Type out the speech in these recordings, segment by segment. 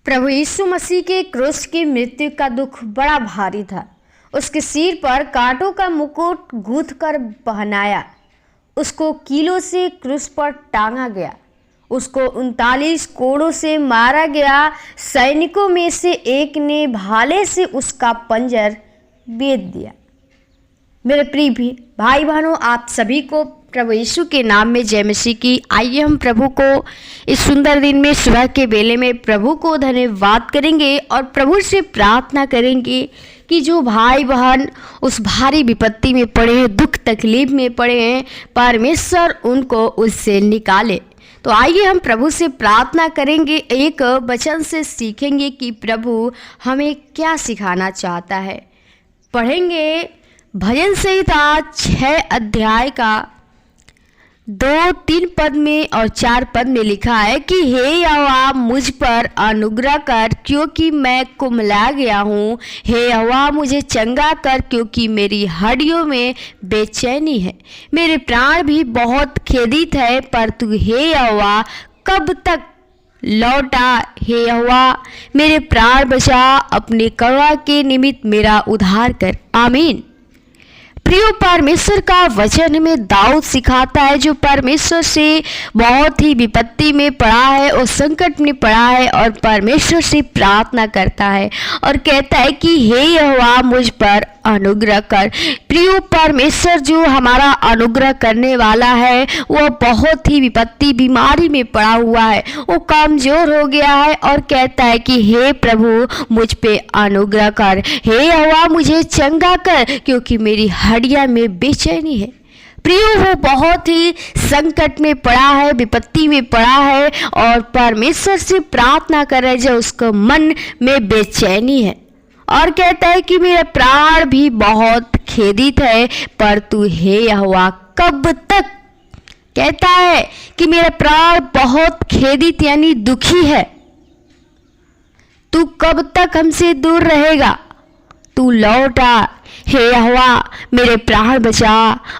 प्रभु यीशु मसीह के क्रूस की मृत्यु का दुख बड़ा भारी था। उसके सिर पर कांटों का मुकुट गूंथ कर पहनाया, उसको कीलों से क्रूस पर टांगा गया, उसको 39 कोड़ों से मारा गया। सैनिकों में से एक ने भाले से उसका पंजर बेध दिया। मेरे प्रिय भाई बहनों, आप सभी को प्रभु यीशु के नाम में जय मसीह की। आइए हम प्रभु को इस सुंदर दिन में सुबह के बेले में प्रभु को धन्यवाद करेंगे और प्रभु से प्रार्थना करेंगे कि जो भाई बहन उस भारी विपत्ति में पड़े हैं, दुख तकलीफ में पड़े हैं, परमेश्वर उनको उससे निकाले। तो आइए हम प्रभु से प्रार्थना करेंगे, एक वचन से सीखेंगे कि प्रभु हमें क्या सिखाना चाहता है। पढ़ेंगे भजन संहिता 6 अध्याय का 2-3 पद में और 4 पद में लिखा है कि हे यहोवा मुझ पर अनुग्रह कर, क्योंकि मैं कुम्हला गया हूँ। हे यहोवा मुझे चंगा कर, क्योंकि मेरी हड्डियों में बेचैनी है। मेरे प्राण भी बहुत खेदित है, पर तू हे यहोवा कब तक लौटा। हे यहोवा मेरे प्राण बचा, अपने करुणा के निमित्त मेरा उद्धार कर। आमीन। प्रियो, परमेश्वर का वचन हमें दाऊद सिखाता है, जो परमेश्वर से बहुत ही विपत्ति में पड़ा है और संकट में पड़ा है और परमेश्वर से प्रार्थना करता है और कहता है कि हे यहोवा मुझ पर अनुग्रह कर। प्रियो, परमेश्वर जो हमारा अनुग्रह करने वाला है, वह बहुत ही विपत्ति बीमारी में पड़ा हुआ है, वो कमजोर हो गया है और कहता है कि हे प्रभु मुझ पे अनुग्रह कर। हे यहोवा मुझे चंगा कर, क्योंकि मेरी हड्डियां में बेचैनी है। प्रियो, वो बहुत ही संकट में पड़ा है, विपत्ति में पड़ा है और परमेश्वर से प्रार्थना कर रहा है, जो उसको मन में बेचैनी है और कहता है कि मेरा प्राण भी बहुत खेदित है, पर तू हे यहोवा कब तक। कहता है कि मेरा प्राण बहुत खेदित यानी दुखी है, तू कब तक हमसे दूर रहेगा, तू लौटा। हे यहोवा मेरे प्राण बचा,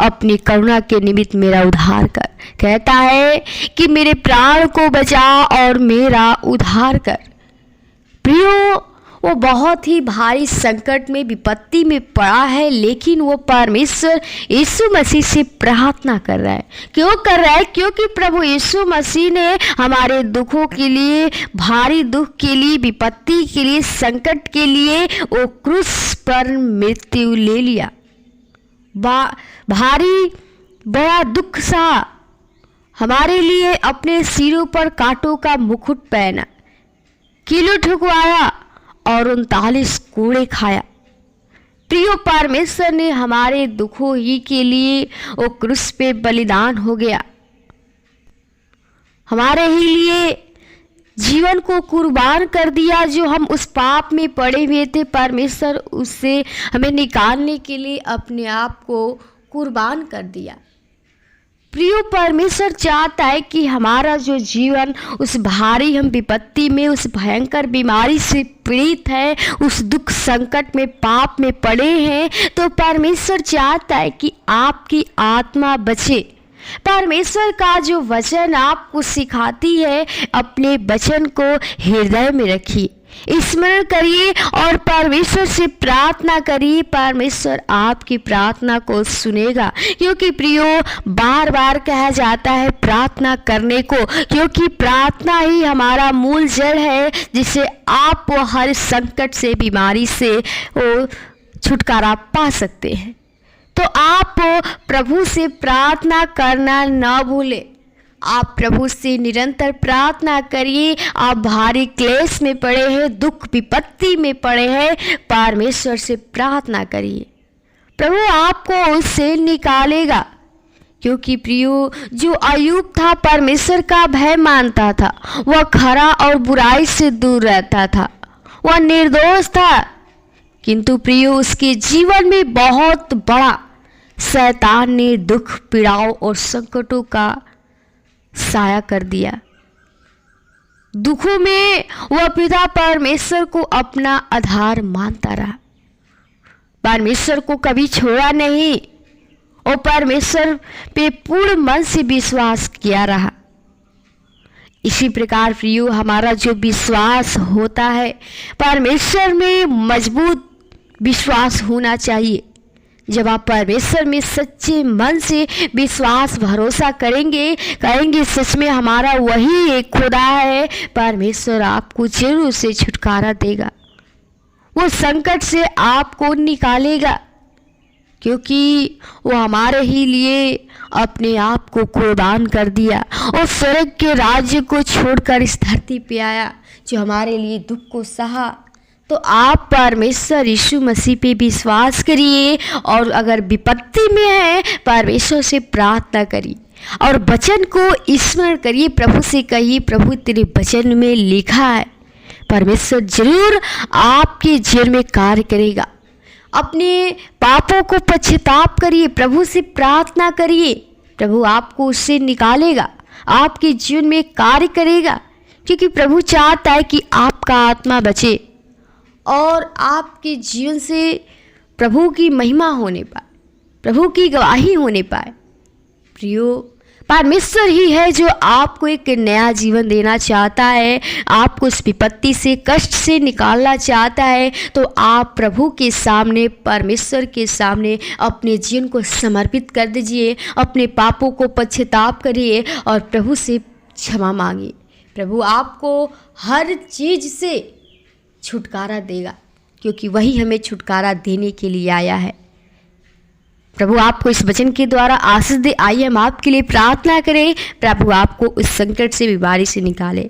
अपनी करुणा के निमित्त मेरा उद्धार कर। कहता है कि मेरे प्राण को बचा और मेरा उद्धार कर। प्रियो, वो बहुत ही भारी संकट में विपत्ति में पड़ा है, लेकिन वो परमेश्वर यीशु मसीह से प्रार्थना कर रहा है। क्यों कर रहा है? क्योंकि प्रभु यीशु मसीह ने हमारे दुखों के लिए, भारी दुख के लिए, विपत्ति के लिए, संकट के लिए वो क्रूस पर मृत्यु ले लिया। भारी बड़ा दुख सहा, हमारे लिए अपने सिरों पर कांटों का मुकुट पहना, कीलों ठुकवाया और 39 कोड़े खाया। प्रियो, परमेश्वर ने हमारे दुखों ही के लिए वो क्रूस पे बलिदान हो गया, हमारे ही लिए जीवन को कुर्बान कर दिया। जो हम उस पाप में पड़े हुए थे, परमेश्वर उससे हमें निकालने के लिए अपने आप को कुर्बान कर दिया। प्रियो, परमेश्वर चाहता है कि हमारा जो जीवन उस भारी हम विपत्ति में, उस भयंकर बीमारी से पीड़ित है, उस दुख संकट में, पाप में पड़े हैं, तो परमेश्वर चाहता है कि आपकी आत्मा बचे। परमेश्वर का जो वचन आपको सिखाती है, अपने वचन को हृदय में रखिए, स्मरण करिए और परमेश्वर से प्रार्थना करिए। परमेश्वर आपकी प्रार्थना को सुनेगा, क्योंकि प्रियो बार बार कहा जाता है प्रार्थना करने को, क्योंकि प्रार्थना ही हमारा मूल जड़ है, जिससे आप वो हर संकट से, बीमारी से वो छुटकारा पा सकते हैं। तो आप प्रभु से प्रार्थना करना न भूलें। आप प्रभु से निरंतर प्रार्थना करिए। आप भारी क्लेश में पड़े हैं, दुख विपत्ति में पड़े हैं, परमेश्वर से प्रार्थना करिए, प्रभु आपको उससे निकालेगा। क्योंकि प्रियो, जो अय्यूब था परमेश्वर का भय मानता था, वह खरा और बुराई से दूर रहता था, वह निर्दोष था, किंतु प्रियो उसके जीवन में बहुत बड़ा शैतान ने दुख, पीड़ाओं और संकटों का साया कर दिया। दुखों में वह पिता परमेश्वर को अपना आधार मानता रहा, परमेश्वर को कभी छोड़ा नहीं और परमेश्वर पे पूर्ण मन से विश्वास किया रहा। इसी प्रकार प्रियो, हमारा जो विश्वास होता है परमेश्वर में मजबूत विश्वास होना चाहिए। जब आप परमेश्वर में सच्चे मन से विश्वास भरोसा करेंगे, कहेंगे सच में हमारा वही एक खुदा है, परमेश्वर आपको जरूर से छुटकारा देगा, वो संकट से आपको निकालेगा, क्योंकि वो हमारे ही लिए अपने आप को कुर्बान कर दिया और स्वर्ग के राज्य को छोड़कर इस धरती पे आया, जो हमारे लिए दुख को सहा। तो आप परमेश्वर यीशु मसीह पे विश्वास करिए और अगर विपत्ति में है परमेश्वर से प्रार्थना करिए और वचन को स्मरण करिए। प्रभु से कहिए, प्रभु तेरे वचन में लिखा है, परमेश्वर जरूर आपके जीवन में कार्य करेगा। अपने पापों को पश्चाताप करिए, प्रभु से प्रार्थना करिए, प्रभु आपको उससे निकालेगा, आपके जीवन में कार्य करेगा, क्योंकि प्रभु चाहता है कि आपका आत्मा बचे और आपके जीवन से प्रभु की महिमा होने पाए, प्रभु की गवाही होने पाए। प्रियो, परमेश्वर ही है जो आपको एक नया जीवन देना चाहता है, आपको उस विपत्ति से, कष्ट से निकालना चाहता है। तो आप प्रभु के सामने, परमेश्वर के सामने अपने जीवन को समर्पित कर दीजिए, अपने पापों को पश्चाताप करिए और प्रभु से क्षमा मांगिए। प्रभु आपको हर चीज़ से छुटकारा देगा, क्योंकि वही हमें छुटकारा देने के लिए आया है। प्रभु आपको इस वचन के द्वारा आशीष दे। आइए हम आपके लिए प्रार्थना करें, प्रभु आपको उस संकट से, बीमारी से निकाले।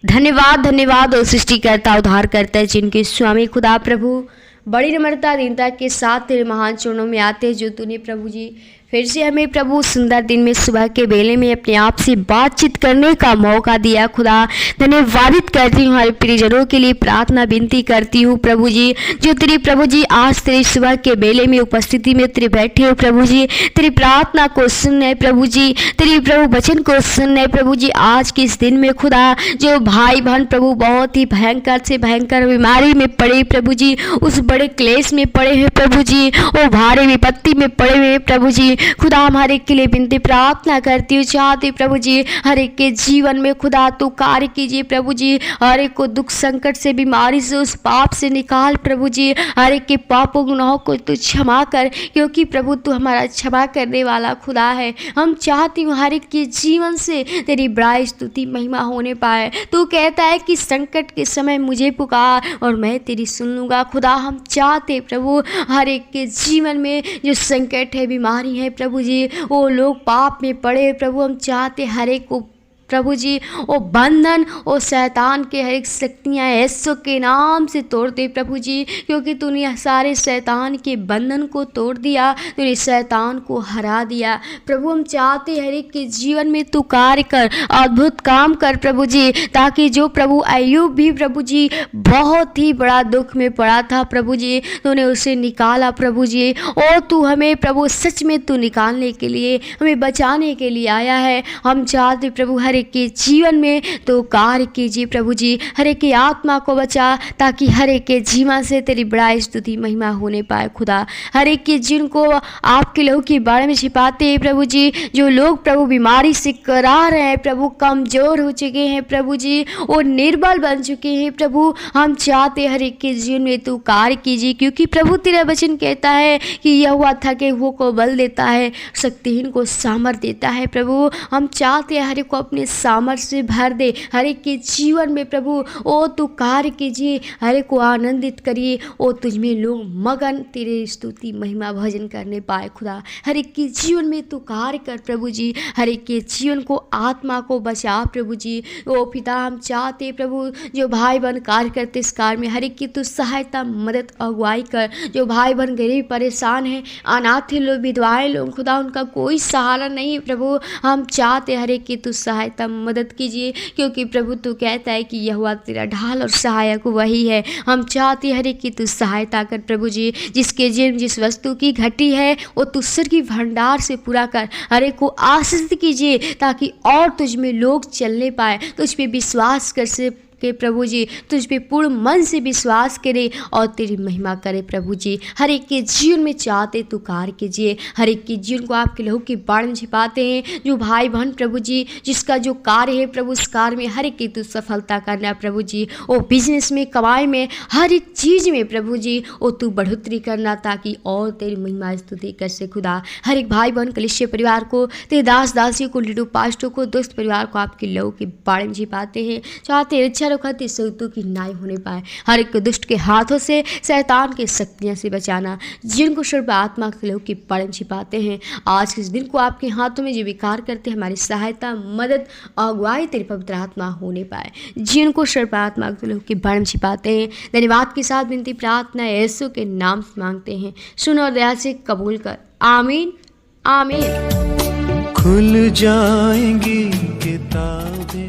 धन्यवाद, धन्यवाद और सृष्टिकर्ता, उद्धार करता है, जिनके स्वामी खुदा प्रभु बड़ी नम्रता दीनता के साथ तेरे महान चरणों में आते हैं, जो तूने प्रभु जी फिर से हमें प्रभु सुंदर दिन में सुबह के बेले में अपने आप से बातचीत करने का मौका दिया। खुदा धन्यवादित करती हूँ, हमारे प्रियजनों के लिए प्रार्थना विनती करती हूँ प्रभु जी, जो तेरी प्रभु जी आज तेरी सुबह के बेले में उपस्थिति में तेरे बैठे हो प्रभु जी, तेरी प्रार्थना को सुनने प्रभु जी, तेरी प्रभु वचन को सुनने प्रभु जी। आज के इस दिन में खुदा जो भाई बहन प्रभु बहुत ही भयंकर से भयंकर बीमारी में पड़े प्रभु जी, उस बड़े क्लेश में पड़े हैं प्रभु जी, वो भारी विपत्ति में पड़े हुए प्रभु जी, खुदा हमारे के लिए विनती प्रार्थना करती हूँ, चाहती प्रभु जी हर एक के जीवन में खुदा तू कार्य कीजिए प्रभु जी, हर एक को दुख संकट से, बीमारी से, उस पाप से निकाल प्रभु जी, हर एक के पापों गुनाहों को तू क्षमा कर, क्योंकि प्रभु तू हमारा क्षमा करने वाला खुदा है। हम चाहती हूँ हर एक के जीवन से तेरी बड़ाई स्तुति महिमा होने पाए। तू कहता है कि संकट के समय मुझे पुकार और मैं तेरी सुन लूँगा। खुदा हम चाहते प्रभु हर एक के जीवन में जो संकट है, बीमारी है प्रभु जी, वो लोग पाप में पड़े प्रभु, हम चाहते हर एक को प्रभु जी वो बंधन, वो शैतान के हर एक शक्तियाँ यीशु के नाम से तोड़ दे प्रभु जी, क्योंकि तूने सारे शैतान के बंधन को तोड़ दिया, तूने शैतान को हरा दिया प्रभु। हम चाहते हर एक के जीवन में तू कार्य कर, अद्भुत काम कर प्रभु जी, ताकि जो प्रभु अय्यूब भी प्रभु जी बहुत ही बड़ा दुख में पड़ा था प्रभु जी, तूने उसे निकाला प्रभु जी, और तू हमें प्रभु सच में तू निकालने के लिए, हमें बचाने के लिए आया है। हम चाहते प्रभु हर एक के जीवन में तो कार्य कीजिए प्रभु जी, हर एक की आत्मा को बचा, ताकि हर एक के जीवन से तेरी बड़ाई स्तुति महिमा होने पाए। खुदा हर एक के जीवन को आपके लहू के बारे में छिपाते हैं प्रभु जी, जो लोग प्रभु बीमारी से करा रहे हैं प्रभु, कमजोर हो चुके हैं प्रभु जी, वो निर्बल बन चुके हैं प्रभु, हम चाहते हर एक के जीवन में तू कार्य कीजिए, क्योंकि प्रभु तेरा वचन कहता है कि यहोवा थके हुओं को बल देता है, शक्तिहीन को सामर्थ देता है प्रभु। हम चाहते हैं हर एक को अपने सामर्थ्य से भर दे, हर एक के जीवन में प्रभु ओ तू कार्य कीजिए, हर एक को आनंदित करिए, ओ तुझ में लोग मगन तेरे स्तुति महिमा भजन करने पाए। खुदा हर एक के जीवन में तू कार्य कर प्रभु जी, हर एक के जीवन को, आत्मा को बचा प्रभु जी। ओ पिता हम चाहते प्रभु जो भाई बहन कार्य करते इस कार्य में, हर एक की तू सहायता मदद अगुवाई कर, जो भाई बहन गरीब परेशान हैं, अनाथ लोग, विधवाएं लोग, खुदा उनका कोई सहारा नहीं प्रभु, हम चाहते हर एक की तू सहायता मदद कीजिए, क्योंकि प्रभु तू कहता है कि यहोवा तेरा ढाल और सहायक वही है। हम चाहते हर एक की तू सहायता कर प्रभु जी, जिसके जीवन जिस वस्तु की घटी है वो तू सिर की भंडार से पूरा कर, हर एक को आशीष कीजिए, ताकि और तुझ में लोग चलने पाए, तुझ पे विश्वास कर से के प्रभु जी तुझ पे पूर्ण मन से विश्वास करे और तेरी महिमा करे प्रभु जी। हर एक के जीवन में चाहते तू कार्य कीजिए, हर एक के जीवन को आपके लहू के बाढ़ में छिपाते हैं। जो भाई बहन प्रभु जी जिसका जो कार्य है प्रभु, उस कार्य में हर एक की तू सफलता करना प्रभु जी। ओ बिजनेस में, कमाई में, हर एक चीज़ में प्रभु जी ओ तू बढ़ोतरी करना, ताकि और तेरी महिमा स्तुति कर से खुदा। हर एक भाई बहन कलिसिया परिवार को, तेरे दास दासियों को, लीडर पास्टों को, दोस्त परिवार को आपके लहू के बाढ़ में छिपाते हैं। चाहते रक्षा रखते सौतों की नाई होने पाए, हर एक दुष्ट के हाथों से, शैतान के शक्तियों से बचाना, जिनको सर्व आत्मा के लहू के बाढ़ में छिपाते हैं। आज के इस दिन को आपके हाथों में जो विकार करते हैं, हमारी सहायता, मदद, अगुवाई तेरी पवित्र आत्मा होने पाए, जिनको सर्व आत्मा के लहू के बाढ़ में छिपाते हैं। धन्यवाद के साथ विनती प्रार्थना यीशु के नाम से मांगते हैं, सुन और दया से कबूल कर, आमीन आमीन। खुल जाएंगी किताबें